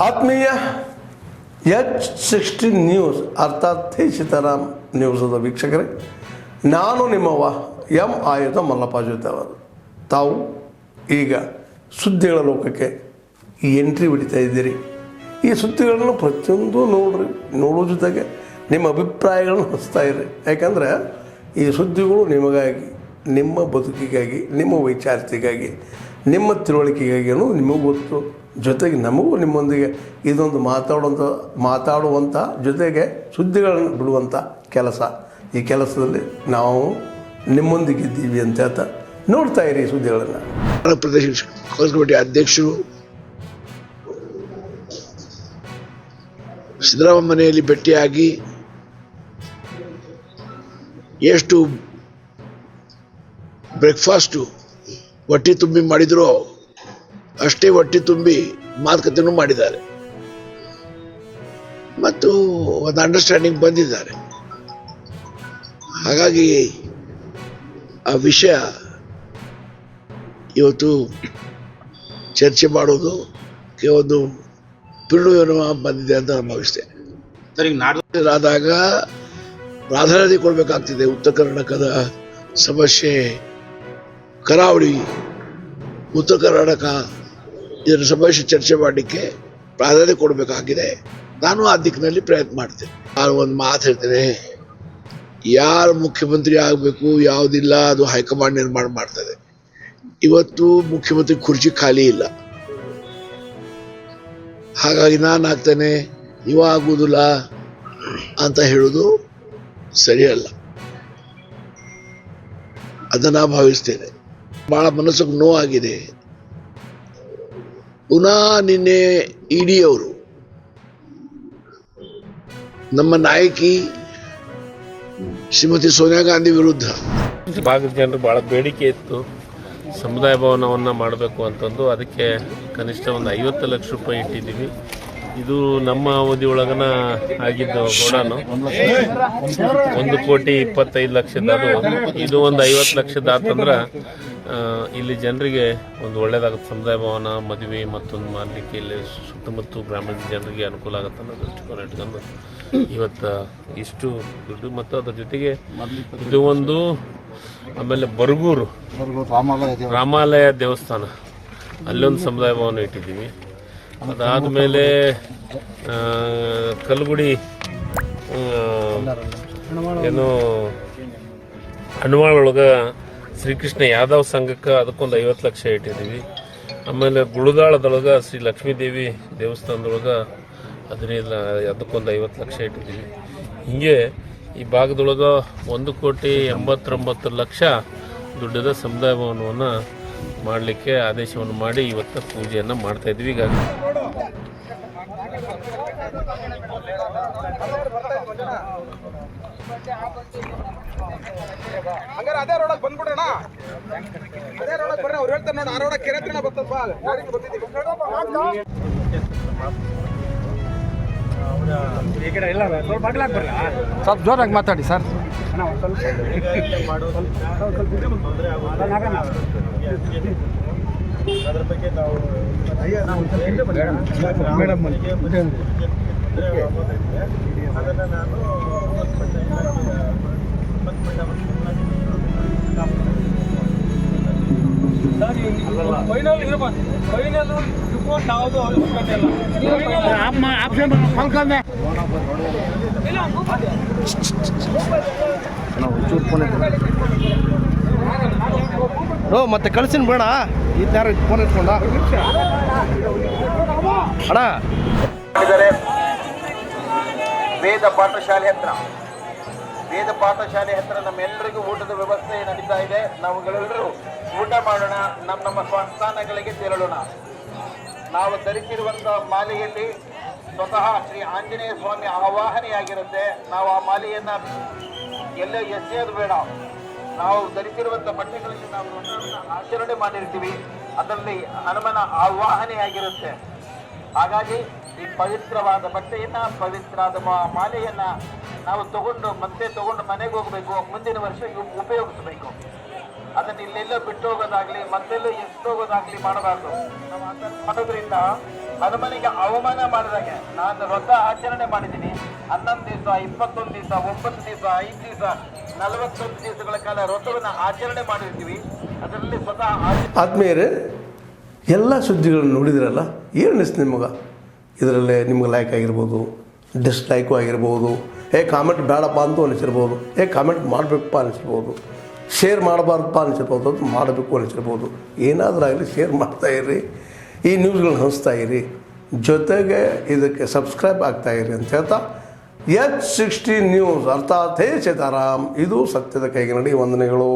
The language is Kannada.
ಆತ್ಮೀಯ H16 ನ್ಯೂಸ್ ಅರ್ಥಾತ್ ಸೀತಾರಾಮ್ ನ್ಯೂಸದ ವೀಕ್ಷಕರೇ, ನಾನು ನಿಮ್ಮವ ಎಂ ಆಯುಧ ಮಲ್ಲಪ್ಪ ಜೊತೆ ಅವರು. ತಾವು ಈಗ ಸುದ್ದಿಗಳ ಲೋಕಕ್ಕೆ ಎಂಟ್ರಿ ಹೊಡಿತಾ ಇದ್ದೀರಿ. ಈ ಸುದ್ದಿಗಳನ್ನು ಪ್ರತಿಯೊಂದು ನೋಡೋ ಜೊತೆಗೆ ನಿಮ್ಮ ಅಭಿಪ್ರಾಯಗಳನ್ನು ಹಚ್ತಾ ಇರಿ. ಯಾಕಂದರೆ ಈ ಸುದ್ದಿಗಳು ನಿಮಗಾಗಿ, ನಿಮ್ಮ ಬದುಕಿಗಾಗಿ, ನಿಮ್ಮ ವೈಚಾರಿಕೆಗಾಗಿ, ನಿಮ್ಮ ತಿಳುವಳಿಕೆಗಾಗಿಯೂ ನಿಮಗೂ ಗೊತ್ತು. ಜೊತೆಗೆ ನಮಗೂ ನಿಮ್ಮೊಂದಿಗೆ ಇದೊಂದು ಮಾತಾಡುವಂಥ ಜೊತೆಗೆ ಸುದ್ದಿಗಳನ್ನು ಬಿಡುವಂಥ ಕೆಲಸ. ಈ ಕೆಲಸದಲ್ಲಿ ನಾವು ನಿಮ್ಮೊಂದಿಗಿದ್ದೀವಿ ಅಂತ ಹೇಳ್ತಾ ನೋಡ್ತಾ ಇರಿ ಈ ಸುದ್ದಿಗಳನ್ನು. ಪ್ರದೇಶ ಕಾಂಗ್ರೆಸ್ ಕಮಿಟಿ ಅಧ್ಯಕ್ಷರು ಸಿದ್ದರಾಮಯ್ಯ ಮನೆಯಲ್ಲಿ ಭೇಟಿಯಾಗಿ ಎಷ್ಟು ಬ್ರೇಕ್ಫಾಸ್ಟು ಹೊಟ್ಟೆ ತುಂಬಿ ಮಾಡಿದ್ರು ಅಷ್ಟೇ ಹೊಟ್ಟೆ ತುಂಬಿ ಮಾತುಕತೆನೂ ಮಾಡಿದ್ದಾರೆ ಮತ್ತು ಒಂದು ಅಂಡರ್ಸ್ಟ್ಯಾಂಡಿಂಗ್ ಬಂದಿದ್ದಾರೆ. ಹಾಗಾಗಿ ಆ ವಿಷಯ ಇವತ್ತು ಚರ್ಚೆ ಮಾಡೋದು ಒಂದು ಪರಿಣಾಮ ಬಂದಿದೆ ಅಂತ ನಾನು ಭಾವಿಸ್ತೇನೆ. ಆದಾಗ ಪ್ರಾಧಾನ್ಯತೆ ಕೊಡಬೇಕಾಗ್ತಿದೆ. ಉತ್ತರ ಕರ್ನಾಟಕದ ಸಮಸ್ಯೆ, ಕರಾವಳಿ, ಉತ್ತರ ಕರ್ನಾಟಕ, ಇದರ ಸಮಸ್ಯೆ ಚರ್ಚೆ ಮಾಡಲಿಕ್ಕೆ ಪ್ರಾಧಾನ್ಯತೆ ಕೊಡಬೇಕಾಗಿದೆ. ನಾನು ಆ ದಿಕ್ಕಿನಲ್ಲಿ ಪ್ರಯತ್ನ ಮಾಡ್ತೇನೆ. ನಾನು ಒಂದು ಮಾತು ಹೇಳ್ತೇನೆ, ಯಾರು ಮುಖ್ಯಮಂತ್ರಿ ಆಗಬೇಕು ಯಾವುದಿಲ್ಲ ಅದು ಹೈಕಮಾಂಡ್ ನಿರ್ಮಾಣ ಮಾಡ್ತದೆ. ಇವತ್ತು ಮುಖ್ಯಮಂತ್ರಿ ಕುರ್ಚಿ ಖಾಲಿ ಇಲ್ಲ. ಹಾಗಾಗಿ ನಾನು ಆಗ್ತೇನೆ, ನೀವು ಆಗುವುದಿಲ್ಲ ಅಂತ ಹೇಳೋದು ಸರಿಯಲ್ಲ. ಅದನ್ನು ಭಾವಿಸ್ತೇನೆ. ಭಾಳ ಮನಸ್ಸಿಗೆ ನೋವಾಗಿದೆ. ಪುನಃ ನಿನ್ನೆ ಇಡಿ ಅವರು ನಮ್ಮ ನಾಯಕಿ ಶ್ರೀಮತಿ ಸೋನಿಯಾ ಗಾಂಧಿ ವಿರುದ್ಧ ಭಾಗದ ಜನರು ಭಾಳ ಬೇಡಿಕೆ ಇತ್ತು, ಸಮುದಾಯ ಭವನವನ್ನು ಮಾಡಬೇಕು ಅಂತಂದು. ಅದಕ್ಕೆ ಕನಿಷ್ಠ ಒಂದು 50 ಲಕ್ಷ ರೂಪಾಯಿ ಇಟ್ಟಿದ್ದೀವಿ. ಇದು ನಮ್ಮ ಅವಧಿ ಒಳಗನ ಆಗಿದ್ದು ಗೋಡಾನು 1,25,00,000. ಇದು ಒಂದು 50 ಲಕ್ಷದ ಆತಂದ್ರೆ ಇಲ್ಲಿ ಜನರಿಗೆ ಒಂದು ಒಳ್ಳೇದಾಗುತ್ತೆ. ಸಮುದಾಯ ಭವನ, ಮದುವೆ ಮತ್ತೊಂದು ಮಾಡಲಿಕ್ಕೆ ಇಲ್ಲಿ ಸುತ್ತಮುತ್ತ ಗ್ರಾಮೀಣ ಜನರಿಗೆ ಅನುಕೂಲ ಆಗುತ್ತೆ ಅನ್ನೋ ದೃಷ್ಟಿಕೋನ ಇಟ್ಕೊಂಡು ಇವತ್ತು ಇಷ್ಟು ದುಡ್ಡು. ಮತ್ತು ಅದ್ರ ಜೊತೆಗೆ ಇದು ಒಂದು, ಆಮೇಲೆ ಬರಗೂರು ರಾಮಾಲಯ ದೇವಸ್ಥಾನ ಅಲ್ಲೊಂದು ಸಮುದಾಯ ಭವನ ಇಟ್ಟಿದ್ದೀವಿ. ಅದಾದಮೇಲೆ ಕಲ್ಗುಡಿ ಏನು ಹನುಮಾಳ ಒಳಗೆ ಶ್ರೀಕೃಷ್ಣ ಯಾದವ್ ಸಂಘಕ್ಕೆ ಅದಕ್ಕೊಂದು 50 ಲಕ್ಷ ಇಟ್ಟಿದ್ದೀವಿ. ಆಮೇಲೆ ಗುಳದಾಳದೊಳಗೆ ಶ್ರೀ ಲಕ್ಷ್ಮೀದೇವಿ ದೇವಸ್ಥಾನದೊಳಗೆ ಅದಕ್ಕೊಂದು 50 ಲಕ್ಷ ಇಟ್ಟಿದ್ದೀವಿ. ಹೀಗೆ ಈ ಭಾಗದೊಳಗೆ 1,89,00,000 ದುಡ್ಡದ ಸಮುದಾಯ ಭವನವನ್ನು ಮಾಡಲಿಕ್ಕೆ ಆದೇಶವನ್ನು ಮಾಡಿ ಇವತ್ತು ಪೂಜೆಯನ್ನು ಮಾಡ್ತಾ ಇದ್ವಿ. ಈಗ ಹಂಗಾರೆ ಅದೇ ರೋಡಕ್ಕೆ ಬಂದ್ಬಿಡೋಣ. ಅದೇ ರೋಡಕ್ಕೆ ಬರ್ರಿ, ಅವ್ರು ಹೇಳ್ತಾರೆ ನೋಡಿ, ಆ ರೋಡಕ್ಕೆ ಕೆರೆ ಹತ್ರನೇ ಬರ್ತಪ್ಪ. ಸ್ವಲ್ಪ ಜೋರಾಗಿ ಮಾತಾಡಿ ಸರ್. ಅದ್ರ ಬಗ್ಗೆ ನಾವು ಮೇಡಮ್ ಅದನ್ನು ನಾನು ಮತ್ತೆ ಕಳ್ಸಿನ ಬೇಡ, ಇದ್ಯಾರು ಫೋನ್ ಇಟ್ಕೊಂಡ ಅಣ್ಣ. ವೇದ ಪಾಠಶಾಲೆ ಹತ್ರ ನಮ್ಮೆಲ್ಲರಿಗೂ ಊಟದ ವ್ಯವಸ್ಥೆ ನಡೀತಾ ಇದೆ. ನಾವುಗಳೆಲ್ಲರೂ ಊಟ ಮಾಡೋಣ, ನಮ್ಮ ಸ್ವಸ್ಥಾನಗಳಿಗೆ ತೆರಳೋಣ. ನಾವು ಧರಿಸಿರುವಂತಹ ಮಾಲೆಯಲ್ಲಿ ಸ್ವತಃ ಶ್ರೀ ಆಂಜನೇಯ ಸ್ವಾಮಿ ಆವಾಹನೆಯಾಗಿರುತ್ತೆ. ನಾವು ಆ ಮಾಲೆಯನ್ನ ಎಲ್ಲೇ ಎಸೆಯೋದು ಬೇಡ. ನಾವು ಧರಿಸಿರುವಂಥ ಬಟ್ಟೆಗಳಲ್ಲಿ ನಾವು ಆಚರಣೆ ಮಾಡಿರ್ತೀವಿ, ಅದರಲ್ಲಿ ಹನುಮನ ಆವಾಹನೆಯಾಗಿರುತ್ತೆ. ಹಾಗಾಗಿ ಈ ಪವಿತ್ರವಾದ ಬಟ್ಟೆಯನ್ನ, ಪವಿತ್ರವಾದ ಮಾಲೆಯನ್ನ ನಾವು ತಗೊಂಡು ಮನೆಗೆ ಹೋಗಬೇಕು. ಮುಂದಿನ ವರ್ಷ ಉಪಯೋಗಿಸಬೇಕು. ಅದನ್ನು ಇಲ್ಲೆಲ್ಲೋ ಬಿಟ್ಟು ಹೋಗೋದಾಗ್ಲಿ, ಮತ್ತೆಲ್ಲೋ ಎಷ್ಟೋಗೋದಾಗ್ಲಿ ಮಾಡಬಾರ್ದು. ನಾವು ಮಾಡೋದ್ರಿಂದ ಹನುಮನಿಗೆ ಅವಮಾನ ಮಾಡಿದಾಗೆ ನಾನು ವ್ರತ ಆಚರಣೆ ಮಾಡಿದ್ದೀನಿ. 11 ದಿವಸ, 21 ದಿವಸ, 9 ದಿವಸ, 5 ದಿವಸ, 41 ದಿವಸಗಳ ಕಾಲ ವ್ರತವನ್ನು ಆಚರಣೆ ಮಾಡಿರ್ತೀವಿ. ಅದರಲ್ಲಿ ಸ್ವತಃ ಆದ್ಮೇಲೆ ಎಲ್ಲ ಸುದ್ದಿಗಳನ್ನು ನೋಡಿದ್ರಲ್ಲ, ಏನು ಅನಿಸ್ತು ನಿಮಗೆ? ಇದರಲ್ಲೇ ನಿಮ್ಗೆ ಲೈಕ್ ಆಗಿರ್ಬೋದು, ಡಿಸ್ಲೈಕು ಆಗಿರ್ಬೋದು, ಕಾಮೆಂಟ್ ಬೇಡಪ್ಪ ಅಂತೂ ಅನಿಸಿರ್ಬೋದು, ಕಾಮೆಂಟ್ ಮಾಡಬೇಕಪ್ಪ ಅನಿಸಿರ್ಬೋದು, ಶೇರ್ ಮಾಡಬಾರ್ದಪ್ಪ ಅನಿಸಿರ್ಬೋದು, ಅದು ಮಾಡಬೇಕು ಅನಿಸಿರ್ಬೋದು. ಏನಾದರೂ ಆಗಲಿ ಶೇರ್ ಮಾಡ್ತಾಯಿರ್ರಿ, ಈ ನ್ಯೂಸ್ಗಳನ್ನ ಹಂಚ್ತಾ ಇರಿ, ಜೊತೆಗೆ ಇದಕ್ಕೆ ಸಬ್ಸ್ಕ್ರೈಬ್ ಆಗ್ತಾಯಿರಿ ಅಂತ ಹೇಳ್ತಾ H16 ನ್ಯೂಸ್ ಅರ್ಥಾತ್ ಹೇ ಸೀತಾರಾಮ್, ಇದು ಸತ್ಯದ ಕೈಗೆ ನಡಿ. ವಂದನೆಗಳು.